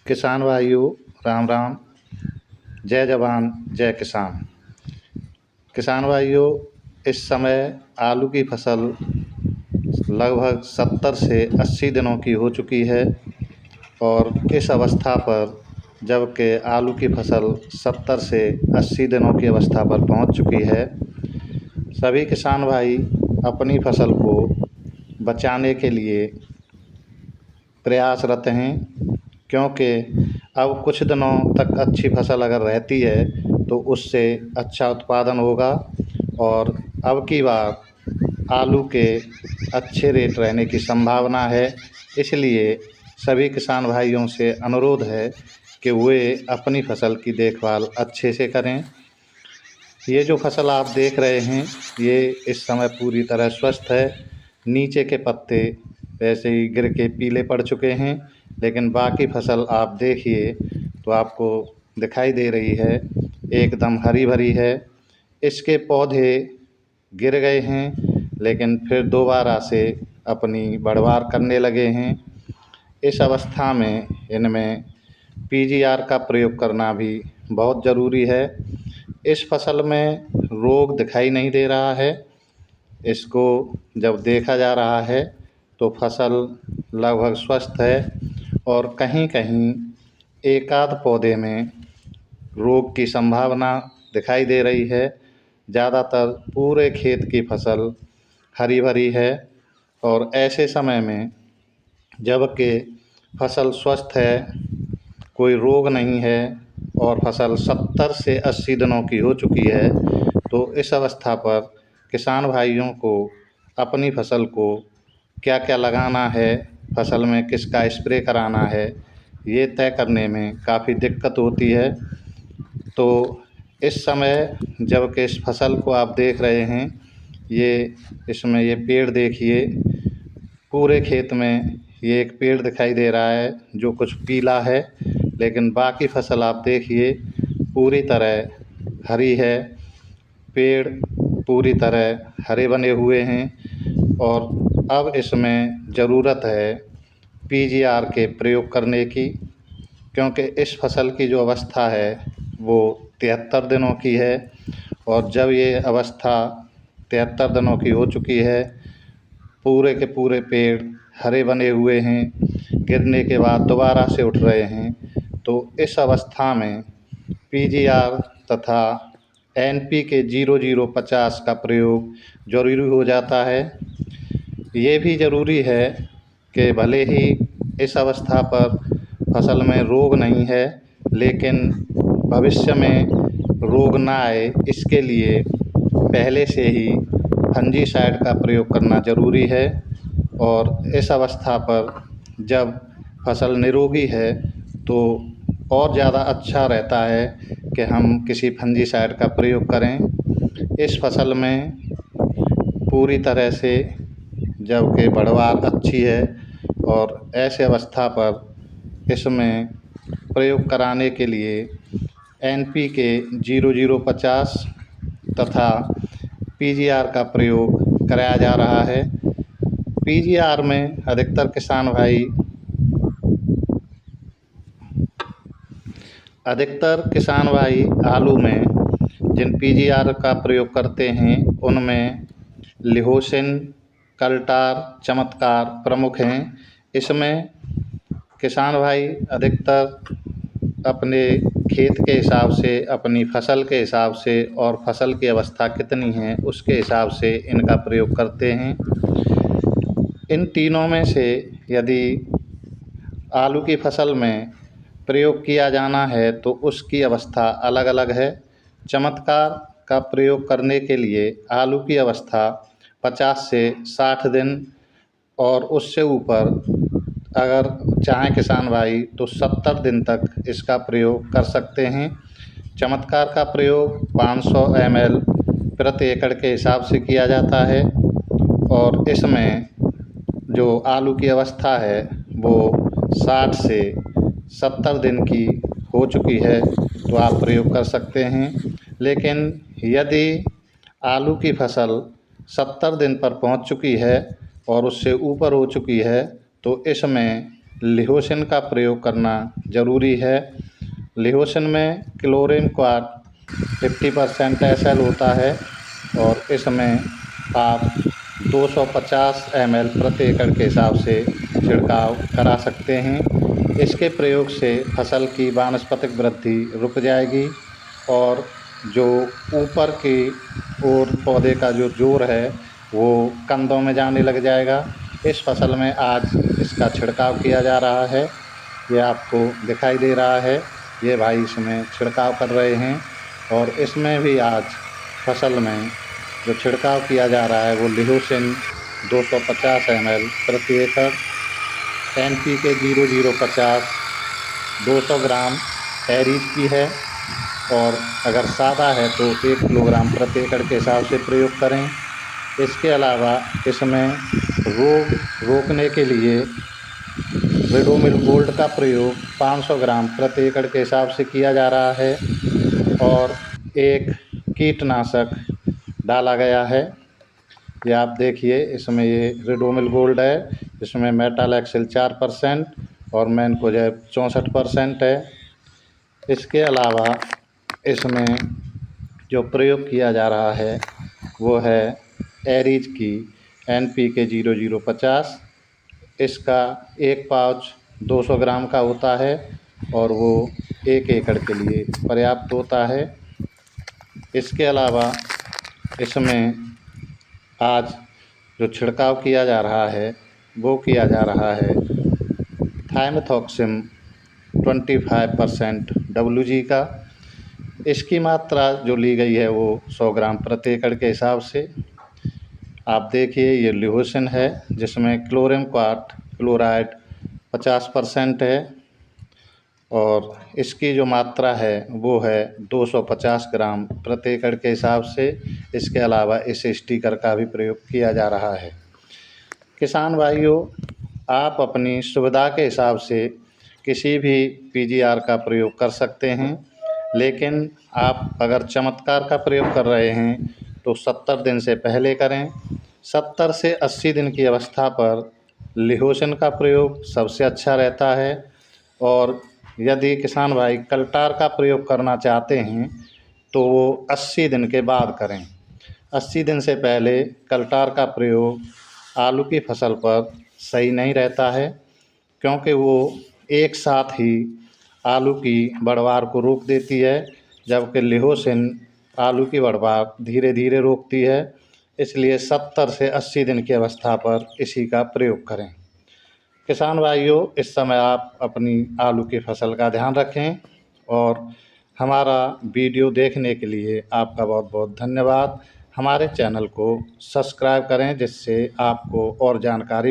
किसान भाइयों, राम राम। जय जवान जय किसान। किसान भाइयों, इस समय आलू की फसल लगभग 70 से 80 दिनों की हो चुकी है और इस अवस्था पर जबकि आलू की फसल 70 से 80 दिनों की अवस्था पर पहुंच चुकी है, सभी किसान भाई अपनी फसल को बचाने के लिए प्रयासरत हैं, क्योंकि अब कुछ दिनों तक अच्छी फसल अगर रहती है तो उससे अच्छा उत्पादन होगा और अब की बार आलू के अच्छे रेट रहने की संभावना है। इसलिए सभी किसान भाइयों से अनुरोध है कि वे अपनी फसल की देखभाल अच्छे से करें। ये जो फसल आप देख रहे हैं, ये इस समय पूरी तरह स्वस्थ है। नीचे के पत्ते वैसे ही गिर के पीले पड़ चुके हैं, लेकिन बाकी फसल आप देखिए तो आपको दिखाई दे रही है, एकदम हरी भरी है। इसके पौधे गिर गए हैं, लेकिन फिर दोबारा से अपनी बढ़वार करने लगे हैं। इस अवस्था में इनमें पीजीआर का प्रयोग करना भी बहुत ज़रूरी है। इस फसल में रोग दिखाई नहीं दे रहा है। इसको जब देखा जा रहा है तो फसल लगभग स्वस्थ है और कहीं कहीं एकाध पौधे में रोग की संभावना दिखाई दे रही है। ज़्यादातर पूरे खेत की फसल हरी भरी है और ऐसे समय में जबकि फसल स्वस्थ है, कोई रोग नहीं है और फसल 70 से 80 दिनों की हो चुकी है, तो इस अवस्था पर किसान भाइयों को अपनी फसल को क्या क्या लगाना है, फसल में किसका स्प्रे कराना है, ये तय करने में काफ़ी दिक्कत होती है। तो इस समय जबकि इस फसल को आप देख रहे हैं, इसमें ये पेड़ देखिए, पूरे खेत में ये एक पेड़ दिखाई दे रहा है जो कुछ पीला है, लेकिन बाकी फसल आप देखिए पूरी तरह हरी है। पेड़ पूरी तरह हरे बने हुए हैं और अब इसमें ज़रूरत है पीजीआर के प्रयोग करने की, क्योंकि इस फसल की जो अवस्था है वो 73 दिनों की है और जब ये अवस्था 73 दिनों की हो चुकी है, पूरे के पूरे पेड़ हरे बने हुए हैं, गिरने के बाद दोबारा से उठ रहे हैं, तो इस अवस्था में पीजीआर तथा एनपीके 0050 का प्रयोग ज़रूरी हो जाता है। ये भी ज़रूरी है कि भले ही इस अवस्था पर फसल में रोग नहीं है, लेकिन भविष्य में रोग ना आए इसके लिए पहले से ही फंजीसाइड का प्रयोग करना ज़रूरी है। और इस अवस्था पर जब फसल निरोगी है तो और ज़्यादा अच्छा रहता है कि हम किसी फंजीसाइड का प्रयोग करें। इस फसल में पूरी तरह से जबकि बढ़वार अच्छी है और ऐसे अवस्था पर इसमें प्रयोग कराने के लिए एनपीके 0050 तथा पीजीआर का प्रयोग कराया जा रहा है। पीजीआर में अधिकतर किसान भाई आलू में जिन पीजीआर का प्रयोग करते हैं उनमें लिहोसिन, कल्टार, चमत्कार प्रमुख हैं। इसमें किसान भाई अधिकतर अपने खेत के हिसाब से, अपनी फसल के हिसाब से और फसल की अवस्था कितनी है उसके हिसाब से इनका प्रयोग करते हैं। इन तीनों में से यदि आलू की फसल में प्रयोग किया जाना है तो उसकी अवस्था अलग अलग है। चमत्कार का प्रयोग करने के लिए आलू की अवस्था 50 से 60 दिन और उससे ऊपर अगर चाहें किसान भाई तो 70 दिन तक इसका प्रयोग कर सकते हैं। चमत्कार का प्रयोग 500 ml प्रति एकड़ के हिसाब से किया जाता है और इसमें जो आलू की अवस्था है वो 60 से 70 दिन की हो चुकी है तो आप प्रयोग कर सकते हैं। लेकिन यदि आलू की फसल 70 दिन पर पहुंच चुकी है और उससे ऊपर हो चुकी है तो इसमें लिहोसिन का प्रयोग करना ज़रूरी है। लिहोसिन में क्लोरीन क्वार्ट 50% SL होता है और इसमें आप 250 ml प्रति एकड़ के हिसाब से छिड़काव करा सकते हैं। इसके प्रयोग से फसल की वानस्पतिक वृद्धि रुक जाएगी और जो ऊपर की ओर पौधे का जो जोर है वो कंदों में जाने लग जाएगा। इस फसल में आज इसका छिड़काव किया जा रहा है, ये आपको दिखाई दे रहा है। ये भाई इसमें छिड़काव कर रहे हैं और इसमें भी आज फसल में जो छिड़काव किया जा रहा है वो लिहोसिन 250 ml प्रति एकड़, NPK 0050 200 ग्राम एरीज की है और अगर सादा है तो 1 किलोग्राम प्रति एकड़ के हिसाब से प्रयोग करें। इसके अलावा इसमें रोग रोकने के लिए रिडोमिल गोल्ड का प्रयोग 500 ग्राम प्रति एकड़ के हिसाब से किया जा रहा है और एक कीटनाशक डाला गया है। ये आप देखिए, इसमें ये रिडोमिल गोल्ड है, इसमें मेटालैक्सिल 4% और मैनकोजेब 64% है। इसके अलावा इसमें जो प्रयोग किया जा रहा है वो है एरीज की NPK 0050। इसका एक पाउच 200 ग्राम का होता है और वो 1 एकड़ के लिए पर्याप्त होता है। इसके अलावा इसमें आज जो छिड़काव किया जा रहा है वो किया जा रहा है थाइमेथॉक्सिम 25% WG का। इसकी मात्रा जो ली गई है वो 100 ग्राम प्रति एकड़ के हिसाब से। आप देखिए, ये लिहोसिन है जिसमें क्लोरीन क्वार्ट क्लोराइड 50% है और इसकी जो मात्रा है वो है 250 ग्राम प्रति एकड़ के हिसाब से। इसके अलावा इस स्टिकर का भी प्रयोग किया जा रहा है। किसान भाइयों, आप अपनी सुविधा के हिसाब से किसी भी PGR का प्रयोग कर सकते हैं, लेकिन आप अगर चमत्कार का प्रयोग कर रहे हैं तो 70 दिन से पहले करें। 70 से 80 दिन की अवस्था पर लिहोसिन का प्रयोग सबसे अच्छा रहता है और यदि किसान भाई कल्टार का प्रयोग करना चाहते हैं तो वो 80 दिन के बाद करें। 80 दिन से पहले कल्टार का प्रयोग आलू की फसल पर सही नहीं रहता है, क्योंकि वो एक साथ ही आलू की बढ़वार को रोक देती है, जबकि लिहोसिन आलू की बढ़वार धीरे धीरे रोकती है। इसलिए 70 से 80 दिन की अवस्था पर इसी का प्रयोग करें। किसान भाइयों, इस समय आप अपनी आलू की फसल का ध्यान रखें और हमारा वीडियो देखने के लिए आपका बहुत बहुत धन्यवाद। हमारे चैनल को सब्सक्राइब करें जिससे आपको और जानकारी